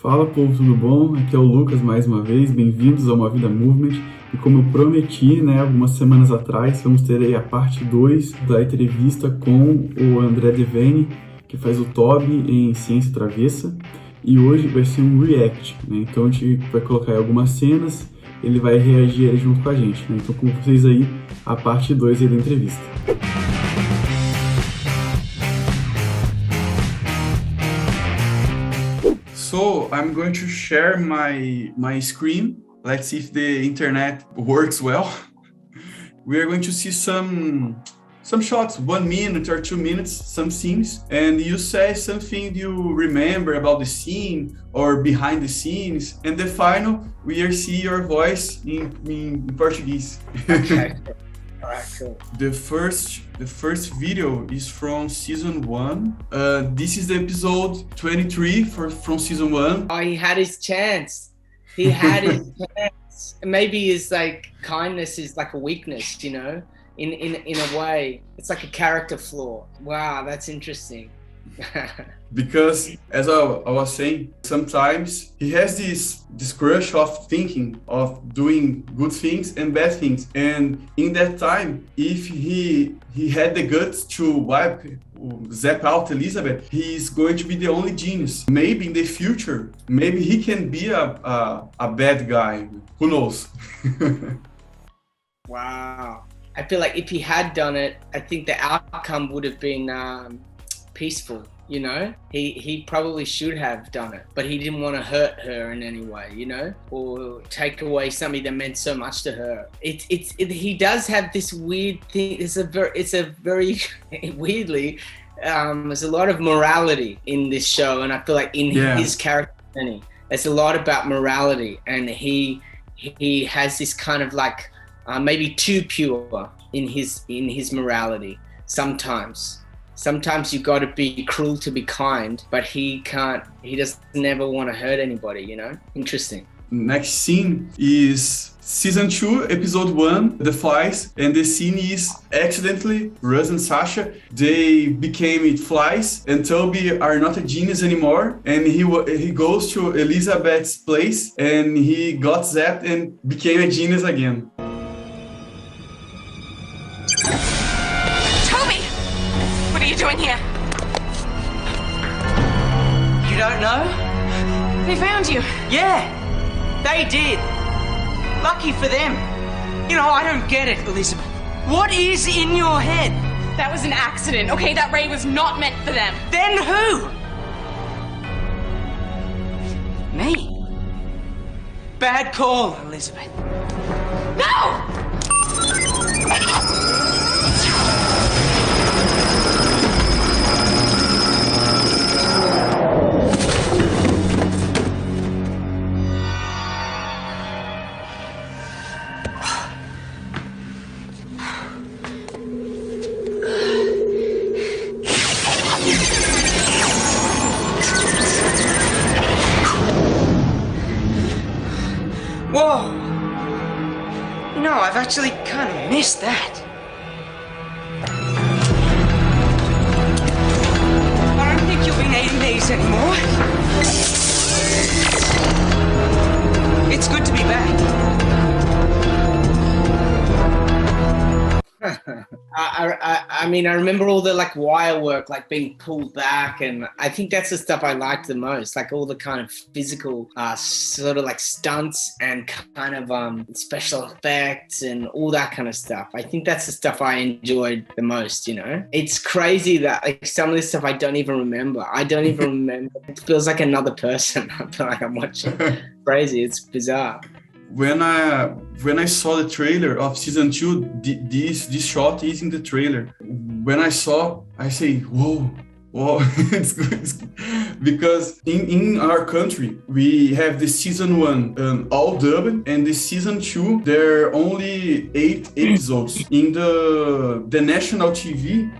Fala, povo, tudo bom? Aqui é o Lucas mais uma vez, bem-vindos ao Uma Vida Movement. E como eu prometi, algumas semanas atrás, vamos ter aí a parte 2 da entrevista com o André Devene, que faz o Toby em Ciência Travessa. E hoje vai ser um react, Então a gente vai colocar aí algumas cenas, ele vai reagir aí junto com a gente, Então com vocês aí, a parte 2 aí da entrevista. So I'm going to share my screen. Let's see if the internet works well. We are going to see some shots, 1 minute or 2 minutes, some scenes, and you say something you remember about the scene or behind the scenes, and the final we are see your voice in Portuguese. Okay. All right, cool. The first video is from season 1. This is the episode 23 from season 1. Oh, he had his chance. He had his chance. Maybe his kindness is like a weakness, in a way. It's like a character flaw. Wow, that's interesting. Because as I was saying, sometimes he has this crush of thinking of doing good things and bad things, and in that time, if he had the guts to zap out Elizabeth, he's going to be the only genius. Maybe in the future, maybe he can be a bad guy. Who knows? Wow. I feel like if he had done it, I think the outcome would have been peaceful. He probably should have done it, but he didn't want to hurt her in any way, or take away something that meant so much to her. He does have this weird thing. It's a very weirdly. There's a lot of morality in this show, and I feel like his character, there's a lot about morality, and he has this kind of maybe too pure in his morality sometimes. Sometimes you got to be cruel to be kind, but he doesn't never want to hurt anybody, Interesting. Next scene is season 2, episode 1, The Flies, and the scene is accidentally, Russ and Sasha, they became flies, and Toby are not a genius anymore, and he goes to Elizabeth's place, and he got zapped and became a genius again. What are you doing here? You don't know? They found you. Yeah, they did. Lucky for them. I don't get it, Elizabeth. What is in your head? That was an accident, okay? That ray was not meant for them. Then who? Me. Bad call, Elizabeth. No! Whoa! I've actually kind of missed that. I don't think you'll be needing these anymore. It's good to be back. I remember all the wire work being pulled back, and I think that's the stuff I liked the most, all the kind of physical sort of stunts and kind of special effects and all that kind of stuff. I think that's the stuff I enjoyed the most. It's crazy that some of this stuff I don't even remember. It feels like another person. I feel like I'm watching. Crazy. It's bizarre. When I saw the trailer of season 2, this shot is in the trailer. When I saw, I say, whoa, it's good. Because in our country, we have the season 1 all dubbed, and the season 2, there are only 8 episodes. In the national TV,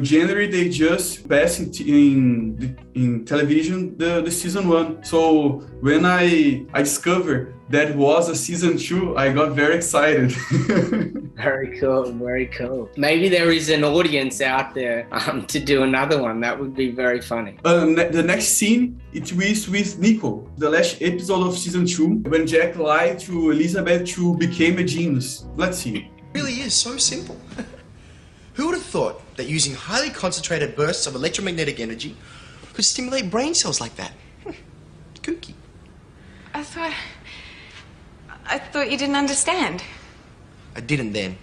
generally they just pass it in in television the season 1. So when I discovered that was a season 2, I got very excited. Very cool, very cool. Maybe there is an audience out there to do another one. That would be very funny. The next scene, it is with Nico, the last episode of season 2, when Jack lied to Elizabeth to become a genius. Let's see. It really is so simple. Who would have thought that using highly concentrated bursts of electromagnetic energy could stimulate brain cells like that? Kooky. I thought you didn't understand. I didn't then.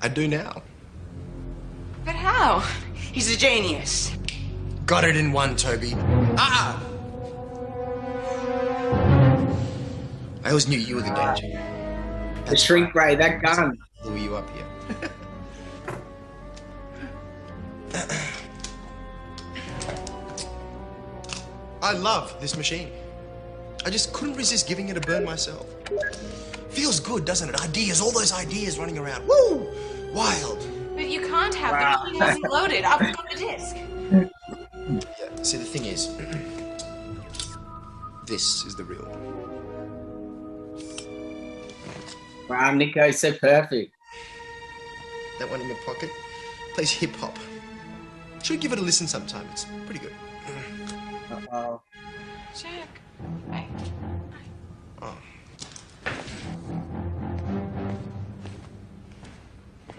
I do now. But how? He's a genius. Got it in one, Toby. Ah! I always knew you were the danger. The shrink ray, that gun. Blew you up here. I love this machine. I just couldn't resist giving it a burn myself. Feels good, doesn't it? Ideas, all those ideas running around. Woo! Wild. But you can't have the machine hasn't loaded. I've got the disc. Yeah, see, the thing is, this is the real one. Wow, Nico's so perfect. That one in your pocket plays hip hop. Should give it a listen sometime. It's pretty good. Uh-oh. Jack. Hey.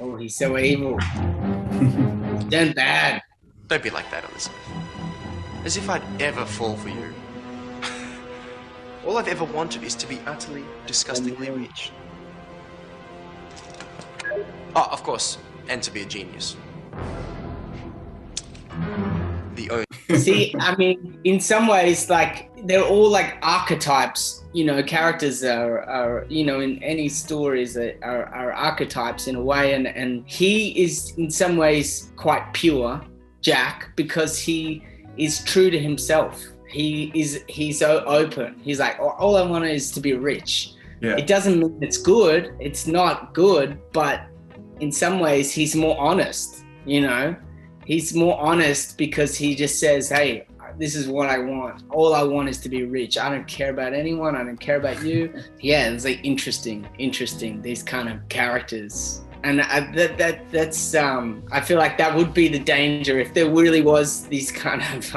Oh, he's so evil. Done bad. Don't be like that, Elizabeth. As if I'd ever fall for you. All I've ever wanted is to be utterly, disgustingly rich. Oh, of course, and to be a genius. The only... See, I mean, in some ways, like, they're all like archetypes, you know, characters are you know, in any stories are archetypes in a way. And he is in some ways quite pure, Jack, because he is true to himself. He's so open. He's like, all I want is to be rich. Yeah. It doesn't mean it's good. It's not good, but in some ways he's more honest, you know? He's more honest because he just says, hey, this is what I want. All I want is to be rich. I don't care about anyone. I don't care about you. Yeah, it's like interesting, these kind of characters. And that's I feel like that would be the danger if there really was these kind of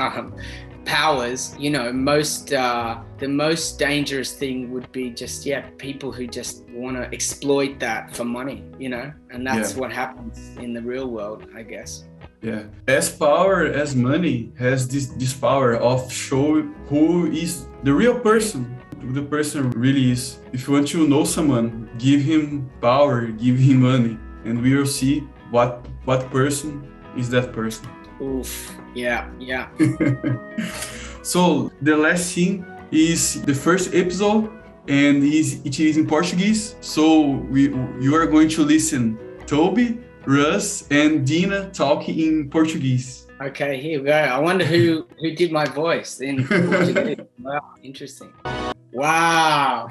powers. You know, the most dangerous thing would be just, people who just want to exploit that for money, you know? And that's what happens in the real world, I guess. Yeah, as power as money has this power of show who is the real person, who the person really is. If you want to know someone, give him power, give him money, and we will see what person is that person. Oof, yeah. So the last scene is the first episode, and it is in Portuguese. So you are going to listen Toby, Russ, and Dina talking in Portuguese. Okay, here we go. I wonder who did my voice in Portuguese. Wow, interesting. Wow.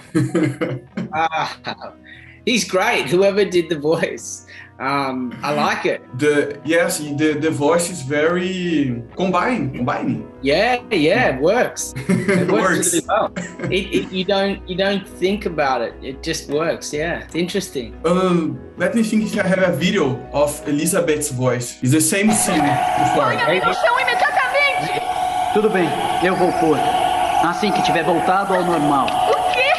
He's great. Whoever did the voice, I like it. The voice is very combining. Yeah, it works. It works really well. You don't think about it. It just works. Yeah, it's interesting. Let me think if I have a video of Elizabeth's voice. It's the same scene before. imediatamente! Tudo bem, eu vou pôr. Assim que tiver voltado ao normal. O quê?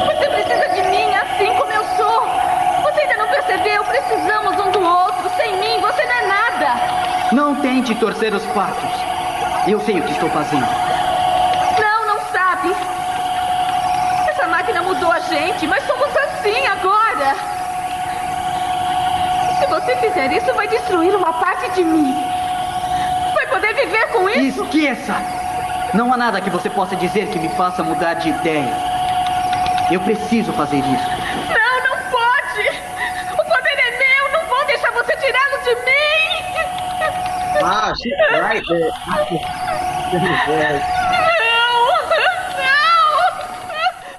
Você precisa de mim assim como eu sou. Você ainda não percebeu? Precisamos um do outro. Sem mim, você não é nada. Não tente torcer os patos. Eu sei o que estou fazendo. Não sabe. Essa máquina mudou a gente, mas somos assim agora. Se você fizer isso, vai destruir uma parte de mim. Vai poder viver com isso? Esqueça! Não há nada que você possa dizer que me faça mudar de ideia. Eu preciso fazer isso. Não pode! O poder é meu! Não vou deixar você tirá-lo de mim! Wow, she's right there. Não!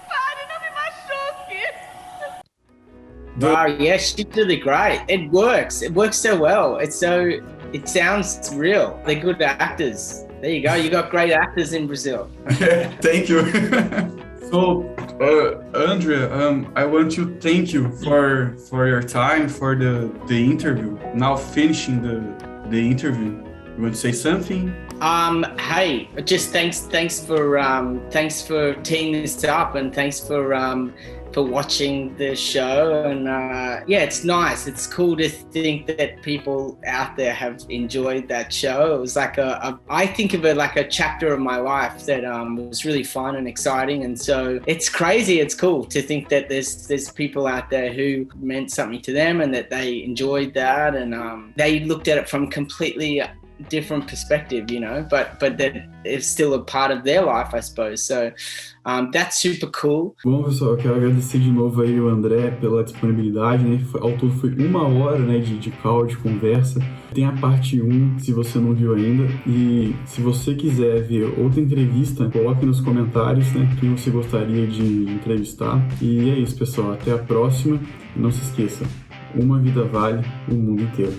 Pare, não me machuque! Wow, yeah, she's really great. It works so well. It sounds real. They're good actors. There you go. You got great actors in Brazil. Thank you. So, Andrea, I want to thank you for your time, for the interview. Now finishing the interview, you want to say something? Hey, just thanks for teeing this up, and thanks for watching the show. And yeah, it's nice. It's cool to think that people out there have enjoyed that show. It was like I think of it like a chapter of my life that was really fun and exciting. And so it's crazy. It's cool to think that there's people out there who meant something to them and that they enjoyed that, and they looked at it from completely different perspective, you know, but that it's still a part of their life, I suppose. So that's super cool. Bom, pessoal, eu quero agradecer de novo aí o André pela disponibilidade, né? Ao todo foi 1 hora, né, de call, de conversa. Tem a parte 1, se você não viu ainda. E se você quiser ver outra entrevista, coloque nos comentários, né, quem você gostaria de entrevistar. E é isso, pessoal. Até a próxima. E não se esqueça, uma vida vale o mundo inteiro.